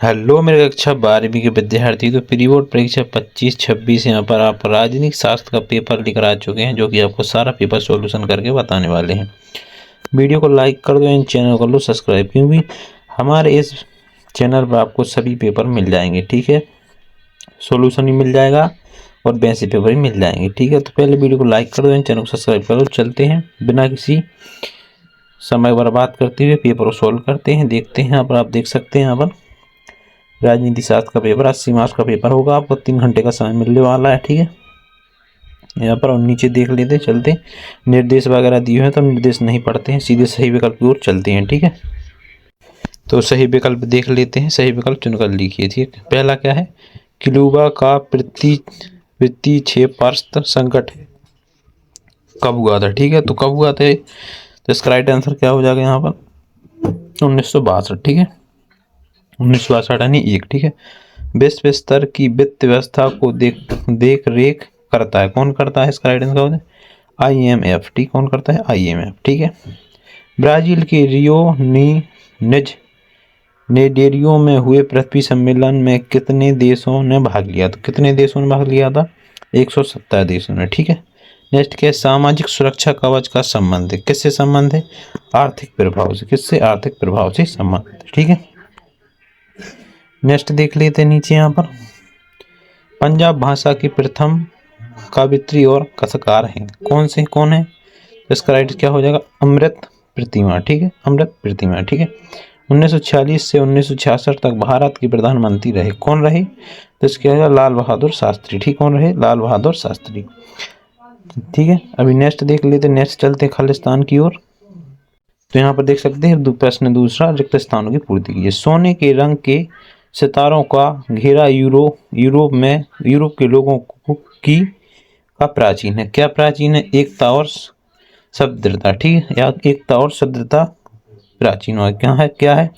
Hello मेरे कक्षा 12वीं के विद्यार्थी। तो प्री बोर्ड परीक्षा 25-26 यहाँ पर आप राजनीतिक शास्त्र का पेपर लेकर आ चुके हैं, जो कि आपको सारा पेपर सॉल्यूशन करके बताने वाले हैं। वीडियो को लाइक कर दो एंड चैनल को लो सब्सक्राइब, क्योंकि हमारे इस चैनल पर आपको सभी पेपर मिल जाएंगे। ठीक है, सॉल्यूशन भी मिल जाएगा और वैसे पेपर भी मिल जाएंगे। ठीक है, तो पहले वीडियो को लाइक कर दो एंड चैनल को सब्सक्राइब कर दो। चलते हैं बिना किसी समय बर्बाद करते हुए पेपर को सॉल्व करते हैं। देखते हैं यहाँ पर, आप देख सकते हैं यहाँ पर राजनीति शास्त्र का पेपर 80 मार्क्स का पेपर होगा। आपको 3 घंटे का समय मिलने वाला है। ठीक है, यहाँ पर और नीचे देख लेते चलते निर्देश वगैरह दिए हैं, तो निर्देश नहीं पढ़ते हैं, सीधे सही विकल्प की ओर चलते हैं। ठीक है, तो सही विकल्प देख लेते हैं। सही विकल्प चुनकर लिखिए। ठीक है, पहला क्या है, क्यूबा का प्रतिक्षेपण संकट कब हुआ था। ठीक है, तो कब हुआ था, तो इसका राइट आंसर क्या हो जाएगा यहाँ पर 1962। ठीक है, 1962 यानी 1। ठीक है, विश्व स्तर की वित्त व्यवस्था को देख रेख करता है, कौन करता है, इसका राइट आंसर होता है IMF। ठीक, कौन करता है, IMF। ठीक है, ब्राजील के रियो नेडेरियो में हुए पृथ्वी सम्मेलन में कितने देशों ने भाग लिया? तो कितने देशों ने भाग लिया था? 170 देशों ने। ठीक है, नेक्स्ट क्या है, सामाजिक सुरक्षा कवच का संबंध है, किससे संबंध है? आर्थिक प्रभाव से। किससे? आर्थिक प्रभाव से संबंध है। ठीक है, नेक्स्ट देख लेते हैं नीचे यहाँ पर, पंजाब भाषा की प्रथम कवित्री और कथाकार हैं, कौन से, कौन है? इसका राइट क्या हो जाएगा, अमृत प्रतिमा। ठीक है, अमृत प्रतिमा। ठीक है, 1946 से 1966 तक भारत के प्रधानमंत्री रहे, कौन रहे? तो इसका हो जाएगा लाल बहादुर शास्त्री। ठीक, कौन रहे? लाल बहादुर शास्त्री। ठीक है, अभी नेक्स्ट देख लेते, नेक्स्ट चलते खालिस्तान की ओर। तो यहाँ पर देख सकते हैं प्रश्न दूसरा, रिक्त स्थानों की पूर्ति कीजिए। सोने के रंग के सितारों का घेरा यूरोप के लोगों की का प्राचीन है, क्या प्राचीन है? एकता और सभ्यता। ठीक है, या एकता और सभ्यता प्राचीन है, क्या है, क्या है?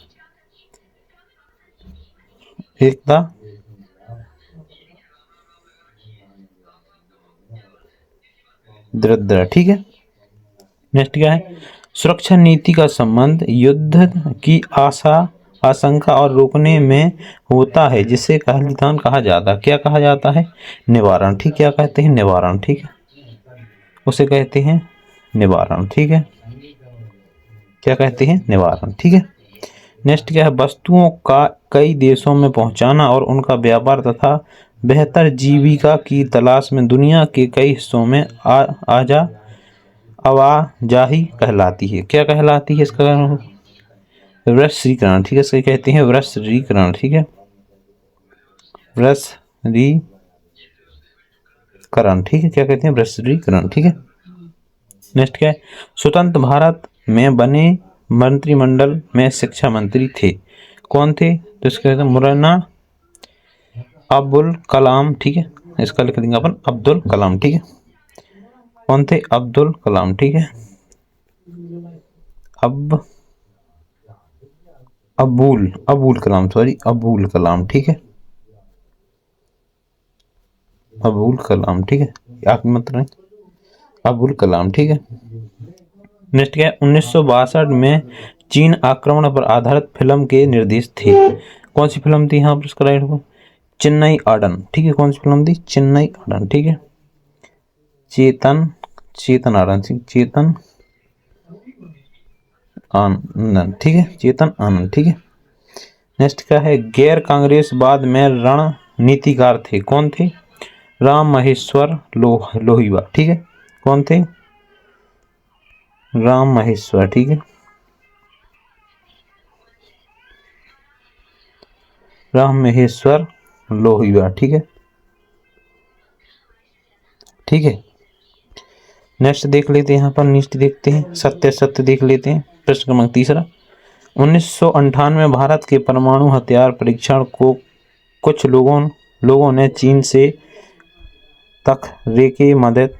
एकता दृढ़। ठीक है, नेक्स्ट क्या है, सुरक्षा नीति का संबंध युद्ध की आशंका और रोकने में होता है, जिसे खालिस्तान कहा जाता है, क्या कहा जाता है? निवारण। ठीक, क्या कहते हैं? निवारण। ठीक है, उसे कहते हैं निवारण। ठीक है, क्या कहते हैं? निवारण। ठीक है, नेक्स्ट क्या है, वस्तुओं का कई देशों में पहुंचाना और उनका व्यापार तथा बेहतर जीविका की तलाश में दुनिया के कई हिस्सों में आवाजाही कहलाती है, क्या कहलाती है? इसका वृश्चिकरण। ठीक है, इसके कहते हैं वृश्चिकरण। ठीक है, वृश्चिकरण। ठीक है, क्या कहते हैं? वृश्चिकरण। ठीक है, नेक्स्ट क्या है, स्वतंत्र भारत में बने मंत्रिमंडल में शिक्षा मंत्री थे, कौन थे? तो इसका कहते हैं मौलाना अब्दुल कलाम। ठीक है, इसका लिख देंगे अपन अब्दुल कलाम। ठीक है, कौन थे? अब्दुल कलाम। ठीक है, अबुल कलाम, सॉरी, अबुल कलाम। ठीक है, अबुल कलाम। ठीक है, आप मतलब अबुल कलाम। ठीक है, नेक्स्ट क्या है, 1962 में चीन आक्रमण पर आधारित फिल्म के निर्देश थे, कौन सी फिल्म थी? यहाँ पर इसका राइट हो चेन्नई आडन। ठीक है, कौन सी फिल्म थी? चेन्नई आडन। ठीक है, चेतन आनंद। ठीक है, चेतन आनंद। ठीक है, नेक्स्ट क्या है, गैर कांग्रेसवाद में रणनीतिकार थे, कौन थे? राम महेश्वर लोहिया। ठीक है, कौन थे? राम महेश्वर। ठीक है, राम महेश्वर लोहिया। ठीक है, ठीक है, नेक्स्ट देख लेते हैं, यहाँ पर नीचे देखते हैं सत्य देख लेते हैं। प्रश्न क्रमांक तीसरा, 1998 में भारत के परमाणु हथियार परीक्षण को कुछ लोगों ने चीन से तखरे की मदद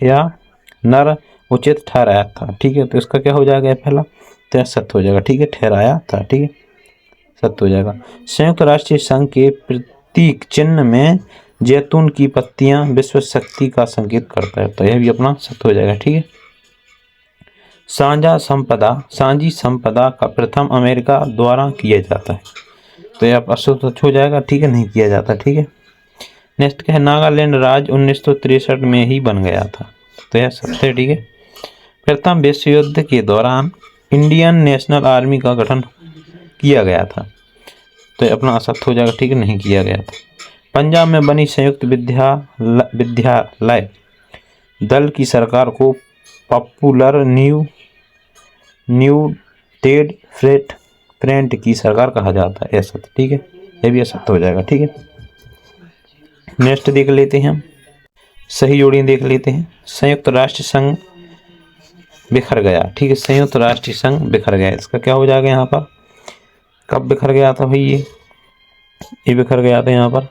या नर उचित ठहराया था। ठीक है, तो इसका क्या हो जाएगा? पहला तो सत्य हो जाएगा। ठीक है, ठहराया था। ठीक है, सत्य हो जाएगा। संयुक्त राष्ट्र संघ के प्रतीक चिन्ह में जैतून की पत्तियां विश्व शक्ति का संकेत करता है, तो यह भी अपना सत्य हो जाएगा। ठीक है, साझी संपदा का प्रथम अमेरिका द्वारा किया जाता है, तो ये आप असुरक्षित हो जाएगा, ठीक है, नहीं किया जाता, ठीक है। नेक्स्ट क्या है, नागालैंड राज्य 1963 में ही बन गया था, तो यह सत्य है, ठीक है। प्रथम विश्व युद्ध के दौरान इंडियन नेशनल आर्मी का गठन किया गया था, तो ये अपना असत्य हो जाएगा, ठीक है, नहीं किया गया था। पंजाब में बनी संयुक्त विद्यालय दल की सरकार को पॉपुलर न्यू टेड फ्रंट की सरकार कहा जाता है, ऐसा, ठीक है, ये भी असत्य हो जाएगा, ठीक है। नेक्स्ट देख लेते हैं हम, सही जोड़ियां देख लेते हैं। संयुक्त राष्ट्र संघ बिखर गया, ठीक है, संयुक्त राष्ट्र संघ बिखर गया, इसका क्या हो जाएगा यहाँ पर, कब बिखर गया था भाई, ये बिखर गया था यहाँ पर,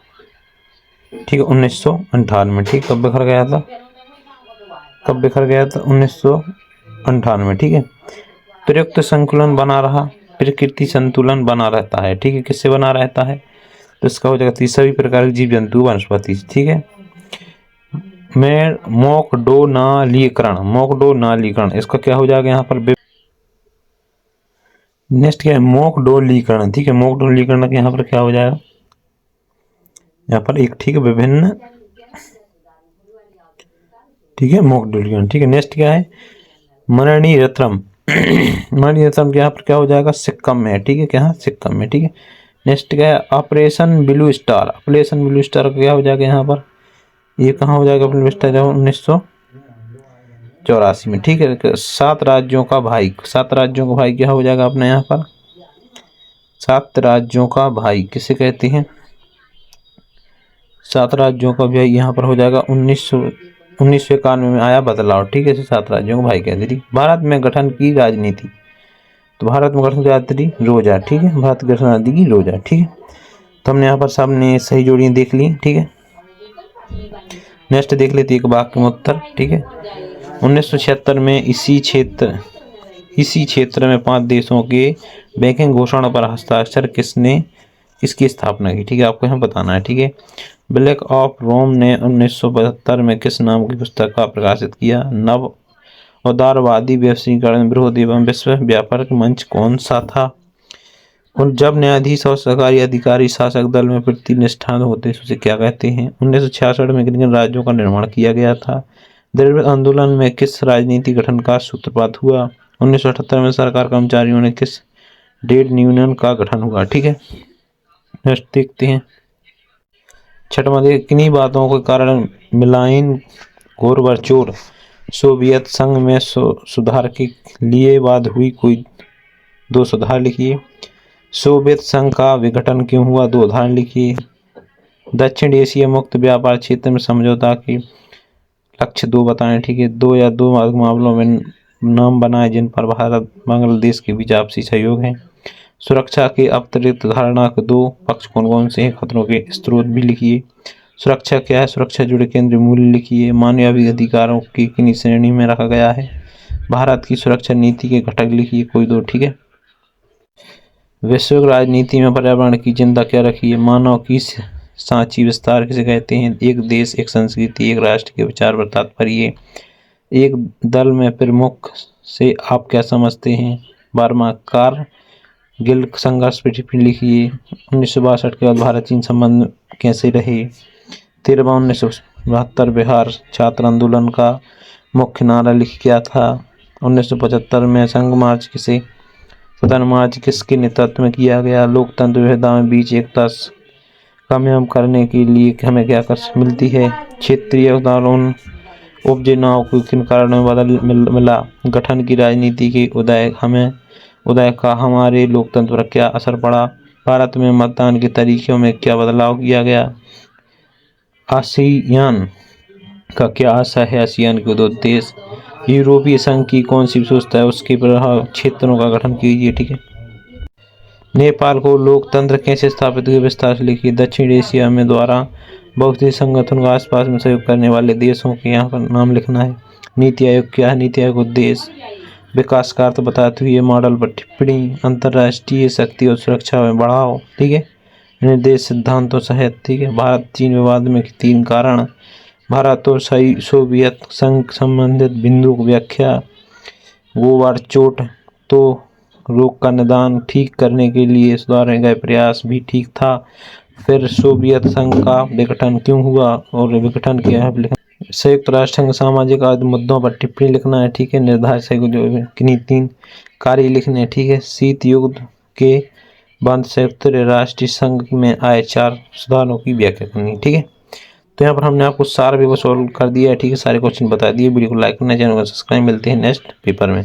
ठीक है, 1958, ठीक, कब बिखर गया था, कब बिखर गया था, 1958, ठीक है। प्रयुक्त संतुलन बना रहा, प्रकृति संतुलन बना रहता है, ठीक है, किससे बना रहता है, तो इसका हो जाएगा सभी प्रकार के जीव जंतु वनस्पति, ठीक है। मोकडोनालीकरण, इसका क्या हो जाएगा यहाँ पर, नेक्स्ट क्या है, मोकडोलीकरण, ठीक है, मोकडोलीकरण यहाँ पर क्या हो जाएगा, यहाँ पर एक, ठीक है, विभिन्न, ठीक है, मोकडोलीकरण, ठीक है। नेक्स्ट क्या है, मणिरत्नम मणिरत्नम यहाँ पर क्या हो जाएगा, सिक्किम में, ठीक है, क्या, सिक्किम में, ठीक है। नेक्स्ट क्या है, operation blue star, operation blue star क्या हो जाएगा यहाँ पर, ये कहाँ हो जाएगा, ब्लू स्टार 1984 में, ठीक है। 7 राज्यों का भाई, 7 राज्यों का भाई क्या हो जाएगा अपने यहाँ पर, 7 राज्यों का भाई किसे कहते हैं, 7 राज्यों का भाई यहाँ पर हो जाएगा 1991 में आया बदलाव, ठीक है, 7 राज्यों को भाई कहते थे। भारत में गठन की राजनीति, तो भारत में गठन की राजनीति रोजा, ठीक है, भारत की गठन राजनीति की रोजा, ठीक है। तो हमने यहाँ पर सामने सही जोड़ियां देख ली, ठीक है। नेक्स्ट देख लेते एक वाक्य में उत्तर, ठीक है। 1976 में इसी क्षेत्र में 5 देशों के बैंकिंग घोषणा पर हस्ताक्षर किसकी स्थापना की, ठीक है, आपको यहाँ बताना है, ठीक है। ब्लैक ऑफ रोम ने 1975 में किस नाम की पुस्तक का प्रकाशित किया, नव उदारवादी वैश्वीकरण विरोध एवं विश्व व्यापार मंच कौन सा था, और जब न्यायाधीश और सरकारी अधिकारी शासक दल में प्रतिनिष्ठान होते हैं उसे क्या कहते हैं। 1966 में किन राज्यों का निर्माण किया गया था। द्रविड़ आंदोलन में किस राजनीति गठन का सूत्रपात हुआ। 1978 में सरकार कर्मचारियों ने किस ट्रेड यूनियन का गठन हुआ, ठीक है। नेक्स्ट देखते हैं छठवां, किन्हीं बातों के कारण मिलाइन गोरबाचोव सोवियत संघ में सुधार के लिए बाध्य हुई, कोई 2 सुधार लिखिए। सोवियत संघ का विघटन क्यों हुआ, 2 उदाहरण लिखिए। दक्षिण एशिया मुक्त व्यापार क्षेत्र में समझौता के लक्ष्य 2 बताएं, ठीक है। 2 या 2 मामलों में नाम बनाए जिन पर भारत बांग्लादेश के बीच आपसी सहयोग है। सुरक्षा के अतिरिक्त धारणा के 2 पक्ष कौन कौन से हैं, खतरों के स्रोत भी लिखिए। सुरक्षा क्या है, सुरक्षा जुड़े केंद्रीय मूल्य लिखिए। मानवीय अधिकारों की किन श्रेणी में रखा गया है। भारत की सुरक्षा नीति के घटक लिखिए, कोई 2, ठीक है। वैश्विक राजनीति में पर्यावरण की चिंता क्या रखी है। मानव की सांची विस्तार किसे कहते हैं। एक देश एक संस्कृति एक राष्ट्र के विचार पर तात्पर्य। एक दल में प्रमुख से आप क्या समझते हैं। 12वां, कारगिल संघर्ष पर टिप्पणी लिखिए। 1962 के बाद भारत चीन संबंध कैसे रहे। 13वां, 1972 बिहार छात्र आंदोलन का मुख्य नारा लिख क्या था। 1975 में संघ मार्च सदन मार्च किसके नेतृत्व में किया गया। लोकतंत्र विविधता में बीच एकता कामयाब करने के लिए हमें क्या कर मिलती है। क्षेत्रीय आंदोलन उपचुनाव को किन कारणों में बदल मिला। गठन की राजनीति के उदय का हमारे लोकतंत्र पर क्या असर पड़ा। भारत में मतदान के तरीकों में क्या बदलाव किया गया। आसियान का क्या आशय है। आसियान के 2 देश। यूरोपीय संघ की कौन सी विशेषता है, उसके प्रभाव क्षेत्रों का गठन कीजिए, ठीक है। नेपाल को लोकतंत्र कैसे स्थापित हुए, विस्तार से लिखिए। दक्षिण एशिया में द्वारा बहुत से संगठनों का आसपास में सहयोग करने वाले देशों के यहाँ पर नाम लिखना है। नीति आयोग क्या है। नीति आयोग उद्देश्य विकास का अर्थ बताते हुए मॉडल पर टिप्पणी। अंतर्राष्ट्रीय शक्ति और सुरक्षा में बढ़ाओ, ठीक है। निर्देश सिद्धांतों सहित, ठीक है। भारत चीन विवाद में 3 कारण। भारत और सोवियत संघ संबंधित बिंदु की व्याख्या। गोबाचोट तो रोग का निदान ठीक करने के लिए सुधारे गए प्रयास भी ठीक था। फिर सोवियत संघ का विघटन क्यों हुआ और विघटन क्या है। संयुक्त राष्ट्र संघ सामाजिक आदि मुद्दों पर टिप्पणी लिखना है, ठीक है। निर्धारित किन्हीं 3 कार्य लिखने हैं, ठीक है। शीत युद्ध के बाद संयुक्त राष्ट्र संघ में आए 4 सुधारों की व्याख्या करनी है, ठीक है। तो यहाँ पर हमने आपको सारा पेपर सॉल्व कर दिया है, ठीक है। सारे क्वेश्चन बता दिए। वीडियो को लाइक करना, चैनल को सब्सक्राइब। मिलते हैं नेक्स्ट पेपर में।